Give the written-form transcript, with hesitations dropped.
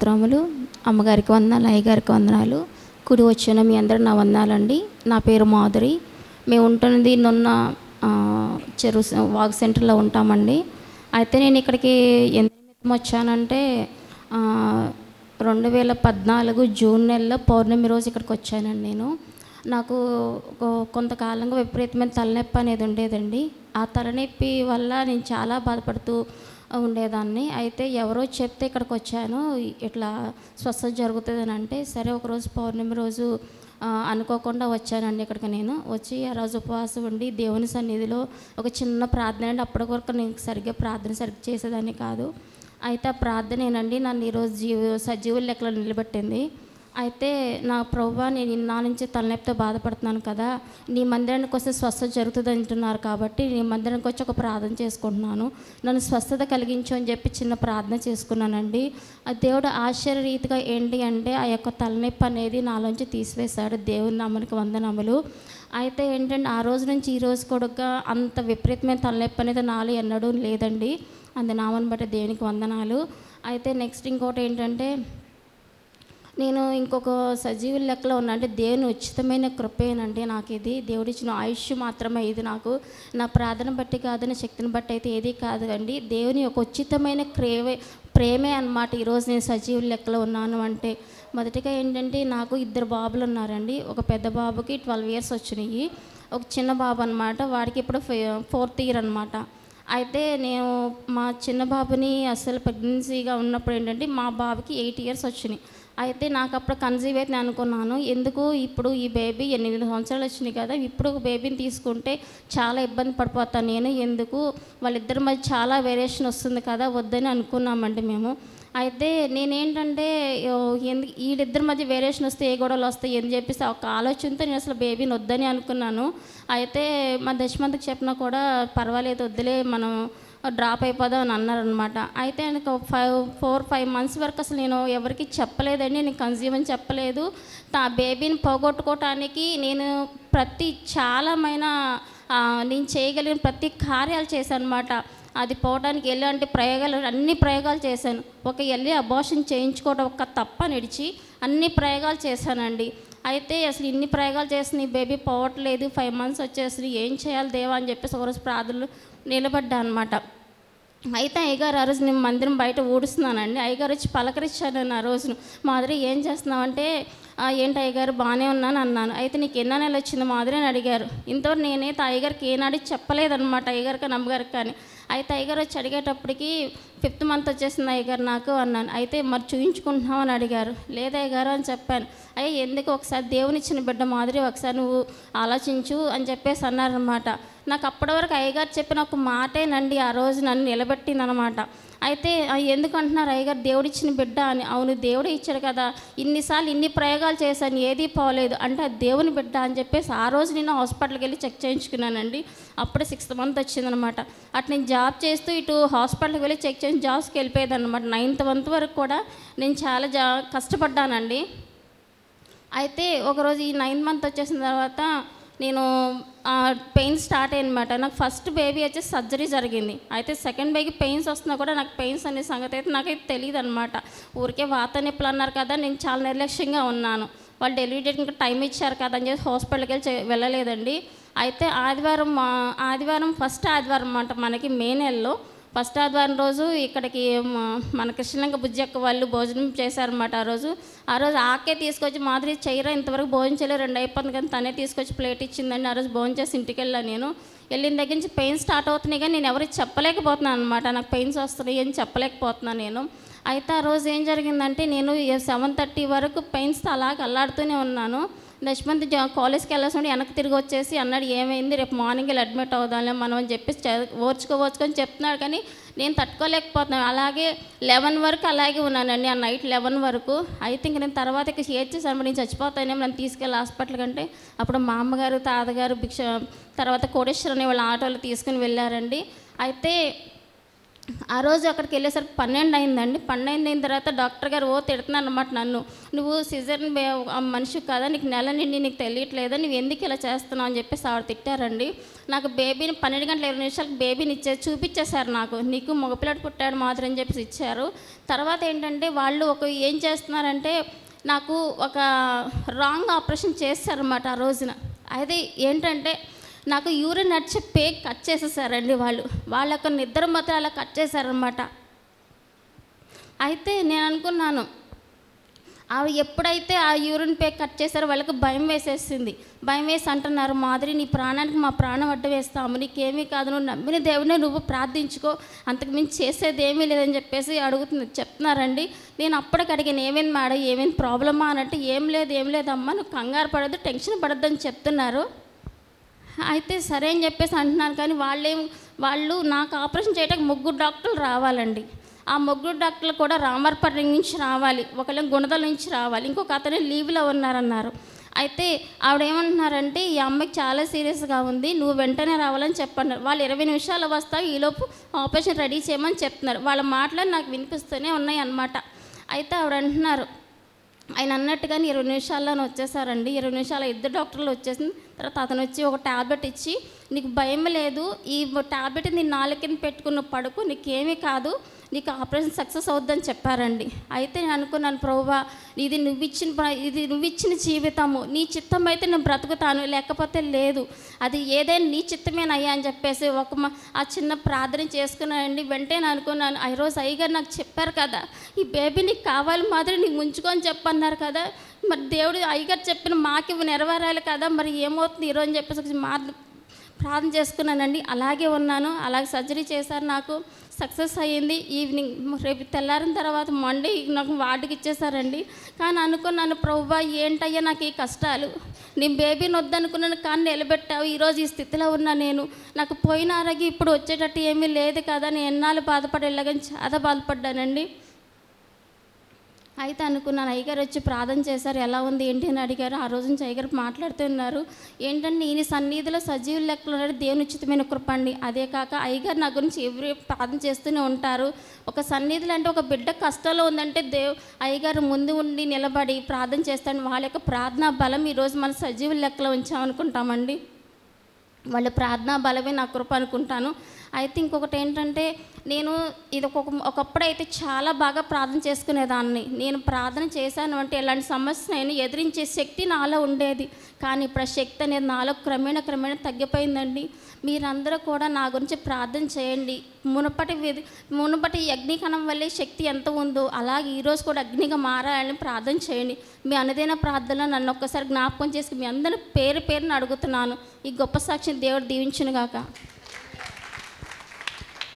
స్తోత్రములు. అమ్మగారికి వందనాలు, అయ్యగారికి వందనాలు. కుడి వచ్చిన మీ అందరూ నా వందనాలండి. నా పేరు మాధురి. మేము ఉంటున్నది నున్న చెరు వాగ్ సెంటర్లో ఉంటామండి. అయితే నేను ఇక్కడికి ఎందుకు వచ్చానంటే 2014 జూన్ నెలలో పౌర్ణమి రోజు ఇక్కడికి వచ్చానండి. నాకు కొంతకాలంగా విపరీతమైన తలనొప్పి అనేది ఉండేదండి. ఆ తలనొప్పి వల్ల నేను చాలా బాధపడుతూ ఉండేదాన్ని. అయితే ఎవరో చెప్తే ఇక్కడికి వచ్చాను, ఇట్లా స్వస్థత జరుగుతుందని. అంటే సరే ఒకరోజు పౌర్ణమి రోజు అనుకోకుండా వచ్చానండి ఇక్కడికి. నేను వచ్చి ఆ రోజు ఉపవాసం ఉండి దేవుని సన్నిధిలో ఒక చిన్న ప్రార్థన అండి. అప్పటి వరకు నేను ప్రార్థన సరిగ్గా చేసేదాన్ని కాదు. అయితే ఆ ప్రార్థన ఏనండి నన్ను ఈరోజు సజీవుల లెక్కలో నిలబెట్టింది. అయితే నా ప్రభువా, నేను ఇన్నా నుంచి తలనొప్పితో బాధపడుతున్నాను కదా, నీ మందిరానికి వస్తే స్వస్థత జరుగుతుంది అంటున్నారు కాబట్టి నీ మందిరానికి వచ్చి ఒక ప్రార్థన చేసుకుంటున్నాను, నన్ను స్వస్థత కలిగించు అని చెప్పి చిన్న ప్రార్థన చేసుకున్నానండి. ఆ దేవుడు ఆశ్చర్యరీతిగా ఏంటి అంటే ఆ యొక్క తలనొప్పి అనేది నాలోంచి తీసివేశాడు. దేవుని నామానికి వందనములు. అయితే ఏంటంటే ఆ రోజు నుంచి ఈ రోజు కూడా అంత విపరీతమైన తలనొప్పి అనేది నాలో ఎన్నడూ లేదండి. అందు నామాన్ని బట్టి దేవునికి వందనాలు. అయితే నెక్స్ట్ ఇంకోటి ఏంటంటే, నేను ఇంకొక సజీవుల లెక్కలో ఉన్నా. అంటే దేవుని ఉచితమైన కృపేనండి నాకు ఇది. దేవుడిచ్చిన ఆయుష్ మాత్రమే ఇది. నాకు నా ప్రార్థన బట్టి కాదు, నా శక్తిని బట్టి అయితే ఏది కాదు అండి. దేవుని యొక్క ఉచితమైన ప్రేమే అన్నమాట ఈరోజు నేను సజీవుల లెక్కలో ఉన్నాను. అంటే మొదటిగా ఏంటంటే, నాకు 2 బాబులు ఉన్నారండి. ఒక పెద్ద బాబుకి 12 years వచ్చినాయి. ఒక చిన్న బాబు అనమాట, వాడికి ఇప్పుడు 4th year అనమాట. అయితే నేను మా చిన్న బాబుని అసలు ప్రెగ్నెన్సీగా ఉన్నప్పుడు ఏంటంటే మా బాబుకి 8 years వచ్చినాయి. అయితే నాకు అప్పుడు కన్సీవ్ అయితే నేను అనుకున్నాను, ఎందుకు ఇప్పుడు ఈ బేబీ 8 సంవత్సరాలు వచ్చినాయి కదా, ఇప్పుడు ఒక బేబీని తీసుకుంటే చాలా ఇబ్బంది పడిపోతాను నేను, ఎందుకు వాళ్ళిద్దరి మధ్య చాలా వేరియేషన్ వస్తుంది కదా, వద్దని అనుకున్నామండి మేము. అయితే నేనేంటంటే వీళ్ళిద్దరి మధ్య వేరియేషన్ వస్తే ఏ గొడవలు వస్తాయి అని చెప్పేసి ఒక ఆలోచనతో నేను అసలు బేబీని వద్దని అనుకున్నాను. అయితే మా దశమంతకి చెప్పినా కూడా పర్వాలేదు వద్దులే, మనం డ్రాప్ అయిపోదాం అని అన్నారనమాట. అయితే నాకు 4-5 months వరకు అసలు నేను ఎవరికి చెప్పలేదండి, నేను కన్సీవ్ అని చెప్పలేదు. బేబీని పోగొట్టుకోవటానికి నేను నేను చేయగలిగిన ప్రతి కార్యాలు చేశాను అనమాట. అది పోవడానికి ఎలాంటి అన్ని ప్రయోగాలు చేశాను. వెళ్ళి అబార్షన్ చేయించుకోవడం ఒక్క తప్ప నిడిచి అన్ని ప్రయోగాలు చేశానండి. అయితే అసలు ఇన్ని ప్రయోగాలు చేసిన ఈ బేబీ పోవట్లేదు, 5 months వచ్చేసి ఏం చేయాలి దేవా అని చెప్పేసి ఒకరోజు ప్రార్థనలు నిలబడ్డా అనమాట. అయితే అయ్యగారు ఆ రోజు నేను మందిరం బయట ఊడుస్తున్నానండి. అయ్యగారు వచ్చి పలకరించాను ఆ రోజును. మాధురి ఏం చేస్తున్నావంటే, ఏంటి అయ్యగారు బాగానే ఉన్నాను అన్నాను. అయితే నీకు ఎన్నో నెలలు వచ్చింది మాధురి అని అడిగారు. ఇంతవరకు నేనైతే అయ్యగారికి ఏనాడు చెప్పలేదన్నమాట, అయ్యగారికి నమ్మగారికి కానీ. అయితే అయ్యగారు వచ్చి అడిగేటప్పటికి 5th month వచ్చేసింది అయ్యగారు నాకు అన్నాను. అయితే మరి చూయించుకుంటున్నావు అని అడిగారు. లేదు అయ్యగారు అని చెప్పాను. ఎందుకు ఒకసారి దేవునిచ్చిన బిడ్డ మాదిరి ఒకసారి నువ్వు ఆలోచించు అని చెప్పేసి అన్నారనమాట. నాకు అప్పటి వరకు అయ్యగారు చెప్పిన ఒక మాటేనండి ఆ రోజు నన్ను నిలబెట్టిందనమాట. అయితే ఎందుకు అంటున్నారు అయ్యగారు దేవుడిచ్చిన బిడ్డ అని? అవును దేవుడే ఇచ్చాడు కదా, ఇన్నిసార్లు ఇన్ని ప్రయోగాలు చేశాను ఏదీ పోలేదు అంటే అది దేవుని బిడ్డ అని చెప్పేసి ఆ రోజు నేను హాస్పిటల్కి వెళ్ళి చెక్ చేయించుకున్నానండి. అప్పుడే 6th month వచ్చిందనమాట. అటు నేను జాబ్ చేస్తూ ఇటు హాస్పిటల్కి వెళ్ళి చెక్ చేసి జాబ్స్కి వెళ్ళిపోయేదన్నమాట. 9th month వరకు కూడా నేను చాలా కష్టపడ్డానండి. అయితే ఒకరోజు ఈ 9th month వచ్చేసిన తర్వాత నేను పెయిన్ స్టార్ట్ అయ్యనమాట. నాకు ఫస్ట్ బేబీ వచ్చేసి సర్జరీ జరిగింది. అయితే సెకండ్ బేబీకి పెయిన్స్ వస్తున్నా కూడా నాకు పెయిన్స్ అనే సంగతి అయితే నాకైతే తెలియదు అనమాట. ఊరికే వాత నొప్పులు అన్నారు కదా, నేను చాలా నిర్లక్ష్యంగా ఉన్నాను. వాళ్ళు డెలివరీ డేట్ ఇంకా టైం ఇచ్చారు కదా అని చెప్పి హాస్పిటల్కి వెళ్ళలేదండి. అయితే ఆదివారం ఫస్ట్ ఆదివారం అన్నమాట మనకి మే నెలలో ఫస్ట్ ఆదివారం రోజు ఇక్కడికి మన కృష్ణలంక బుజ్జక్క వాళ్ళు భోజనం చేశారన్నమాట. ఆ రోజు ఆకే తీసుకొచ్చి మాదిరి చేయరా ఇంతవరకు భోజనం చేయలేదు 2 అయిపోతుంది కానీ తనే తీసుకొచ్చి ప్లేట్ ఇచ్చిందండి. ఆ రోజు భోజనం చేసి ఇంటికి వెళ్ళిన దగ్గర నుంచి పెయిన్స్ స్టార్ట్ అవుతున్నాయి కానీ నేను ఎవరికి చెప్పలేకపోతున్నాను అనమాట. నాకు పెయిన్స్ వస్తున్నాయి అని చెప్పలేకపోతున్నాను నేను. అయితే ఆ రోజు ఏం జరిగిందంటే, నేను 7:30 వరకు పెయిన్స్తో అలాగ అల్లాడుతూనే ఉన్నాను. నెక్స్ట్ మంత్ కాలేజ్కి వెళ్ళాల్సి వెనక్కి తిరిగి వచ్చేసి అన్నాడు, ఏమైంది రేపు మార్నింగ్ వెళ్ళి అడ్మిట్ అవుదాంలే మనం అని చెప్పేసి ఓర్చుకొని చెప్తున్నాడు కానీ నేను తట్టుకోలేకపోతున్నాను. అలాగే 11 వరకు అలాగే ఉన్నానండి, ఆ నైట్ 11 వరకు. అయితే ఇంక నేను తర్వాత ఏడ్చేసాను, నేను చచ్చిపోతానేమో నన్ను తీసుకెళ్ళి హాస్పిటల్ కంటే. అప్పుడు మా అమ్మగారు తాతగారు తర్వాత కోటేశ్వర అనే వాళ్ళ ఆటోలో తీసుకుని వెళ్ళారండి. అయితే ఆ రోజు అక్కడికి వెళ్ళేసరికి 12 అయిందండి. 12 అయిన తర్వాత డాక్టర్ గారు తిడుతున్నారు అనమాట నన్ను. "నువ్వు సిజేరియన్ మనిషి కదా, నీకు నెల నిండి నీకు తెలియట్లేదా, నువ్వు ఎందుకు ఇలా చేస్తున్నావు" అని చెప్పేసి ఆవిడ తిట్టారండి. నాకు బేబీని 12 గంటల 20 నిమిషాలకు బేబీని చూపించేశారు నాకు. "నీకు మగపిల్లడు పుట్టాడు మాధురి" అని చెప్పేసి ఇచ్చారు. తర్వాత ఏంటంటే వాళ్ళు ఏం చేస్తున్నారంటే నాకు ఒక రాంగ్ ఆపరేషన్ చేశారన్నమాట ఆ రోజున. అది ఏంటంటే నాకు యూరిన్ వచ్చే పేగ్ కట్ చేసేసారండి వాళ్ళు. వాళ్ళ యొక్క నిద్ర మాత్రం అలా కట్ చేశారనమాట. అయితే నేను అనుకున్నాను, అవి ఎప్పుడైతే ఆ యూరిన్ పేగ్ కట్ చేశారో వాళ్ళకి భయం వేసేసింది. భయం వేసి అంటున్నారు, "మాధురి, నీ ప్రాణానికి మా ప్రాణం అడ్డు వేస్తాము, నీకేమీ కాదు, నువ్వు నమ్మిన దేవుడినే నువ్వు ప్రార్థించుకో, అంతకు మించి చేసేది ఏమీ లేదని" చెప్పేసి చెప్తున్నారండి. నేను అప్పటికి అడిగాను, "ఏమైంది మేడం, ఏమైంది ప్రాబ్లమా" అన్నట్టు. "ఏం లేదమ్మా, నువ్వు కంగారు పడద్దు, టెన్షన్ పడద్దని" చెప్తున్నారు. అయితే సరే అని చెప్పేసి అంటున్నాను. కానీ వాళ్ళు నాకు ఆపరేషన్ చేయడానికి 3 డాక్టర్లు రావాలండి. ఆ 3 డాక్టర్లు కూడా రామర్పల్లి నుంచి రావాలి, ఒకళ్ళేమో గుణదల నుంచి రావాలి, ఇంకొక అతను లీవ్లో ఉన్నారన్నారు. అయితే ఆవిడేమంటున్నారంటే, "ఈ అమ్మాయికి చాలా సీరియస్గా ఉంది, నువ్వు వెంటనే రావాలని చెప్పన్నారు." వాళ్ళు 20 నిమిషాలు వస్తావు, ఈలోపు ఆపరేషన్ రెడీ చేయమని చెప్తున్నారు. వాళ్ళ మాటలు నాకు వినిపిస్తూనే ఉన్నాయి అన్నమాట. అయితే ఆవిడ అంటున్నారు, ఆయన అన్నట్టుగానే 20 నిమిషాల్లోనే వచ్చేసారండి. 20 నిమిషాలు 2 డాక్టర్లు వచ్చేసిన తర్వాత అతను వచ్చి ఒక ట్యాబ్లెట్ ఇచ్చి, "నీకు భయం లేదు, ఈ ట్యాబ్లెట్ నీ నాలుక కింద పెట్టుకున్న పడుకు, నీకేమీ కాదు, నీకు ఆపరేషన్ సక్సెస్ అవుద్దని" చెప్పారండి. అయితే నేను అనుకున్నాను, "ప్రభువా, ఇది నువ్విచ్చిన జీవితము, నీ చిత్తం అయితే నేను బ్రతుకుతాను, లేకపోతే లేదు, అది ఏదైనా నీ చిత్తమేనయ్యా" అని చెప్పేసి ఆ చిన్న ప్రార్థన చేసుకున్నానండి. వెంటనే అనుకున్నాను, ఆ రోజు అయ్యగారు నాకు చెప్పారు కదా, "ఈ బేబీ నీకు కావాలి మాదిరి, నీకు ఉంచుకొని చెప్పన్నారు కదా, మరి దేవుడు అయ్యగారు చెప్పిన మాకు నెరవేరాలి కదా, మరి ఏమవుతుంది ఈరోజు" అని చెప్పేసి ప్రార్థన చేసుకున్నానండి. అలాగే ఉన్నాను. అలాగే సర్జరీ చేశారు, నాకు సక్సెస్ అయ్యింది. ఈవినింగ్ రేపు తెల్లారిన తర్వాత మండే నాకు వార్డుకి ఇచ్చేసారండి. కానీ అనుకున్నాను, "ప్రభువా, ఏంటయ్యా నాకు ఈ కష్టాలు, నేను బేబీని వద్దనుకున్నాను కానీ నిలబెట్టావు, ఈరోజు ఈ స్థితిలో ఉన్నా నేను, నాకు పోయిన ఆరోగ్యం ఇప్పుడు వచ్చేటట్టు ఏమీ లేదు కదా, నేను ఎన్నాళ్ళు బాధపడేలాగని చాలా బాధపడ్డానండి." అయితే అనుకున్నాను, అయ్యగారు వచ్చి ప్రార్థన చేశారు, "ఎలా ఉంది ఏంటి" అని అడిగారు. ఆ రోజు నుంచి అయ్యగారు మాట్లాడుతున్నారు, ఏంటంటే ఈయన సన్నిధిలో సజీవుల లెక్కలు ఉన్నాడు, దేవుని ఉచితమైన కృప అండి. అదే కాక అయ్యగారు నా గురించి ఎవరి ప్రార్థన చేస్తూనే ఉంటారు. ఒక సన్నిధిలో అంటే ఒక బిడ్డ కష్టంలో ఉందంటే అయ్యగారు ముందు ఉండి నిలబడి ప్రార్థన చేస్తాడు. వాళ్ళ యొక్క ప్రార్థనా బలం ఈరోజు మన సజీవుల లెక్కలో ఉంచామనుకుంటామండి. వాళ్ళ ప్రార్థనా బలమే నా కృప అనుకుంటాను. అయితే ఇంకొకటి ఏంటంటే, నేను ఇది ఒకప్పుడైతే చాలా బాగా ప్రార్థన చేసుకునేదాన్ని. నేను ప్రార్థన చేశాను అంటే ఎలాంటి సమస్యనైనా ఎదిరించే శక్తి నాలో ఉండేది. కానీ ఇప్పుడు ఆ శక్తి అనేది నాలో క్రమేణా తగ్గిపోయిందండి. మీరందరూ కూడా నా గురించి ప్రార్థన చేయండి. మునుపటి అగ్నికణం వల్లే శక్తి ఎంత ఉందో అలాగే ఈరోజు కూడా అగ్నిగా మారాలని ప్రార్థన చేయండి. మీ అనుదిన ప్రార్థనలో నన్ను ఒక్కసారి జ్ఞాపకం చేసి మీ అందరూ పేరున అడుగుతున్నాను. ఈ గొప్ప సాక్షిని దేవుడు దీవించునుగాక.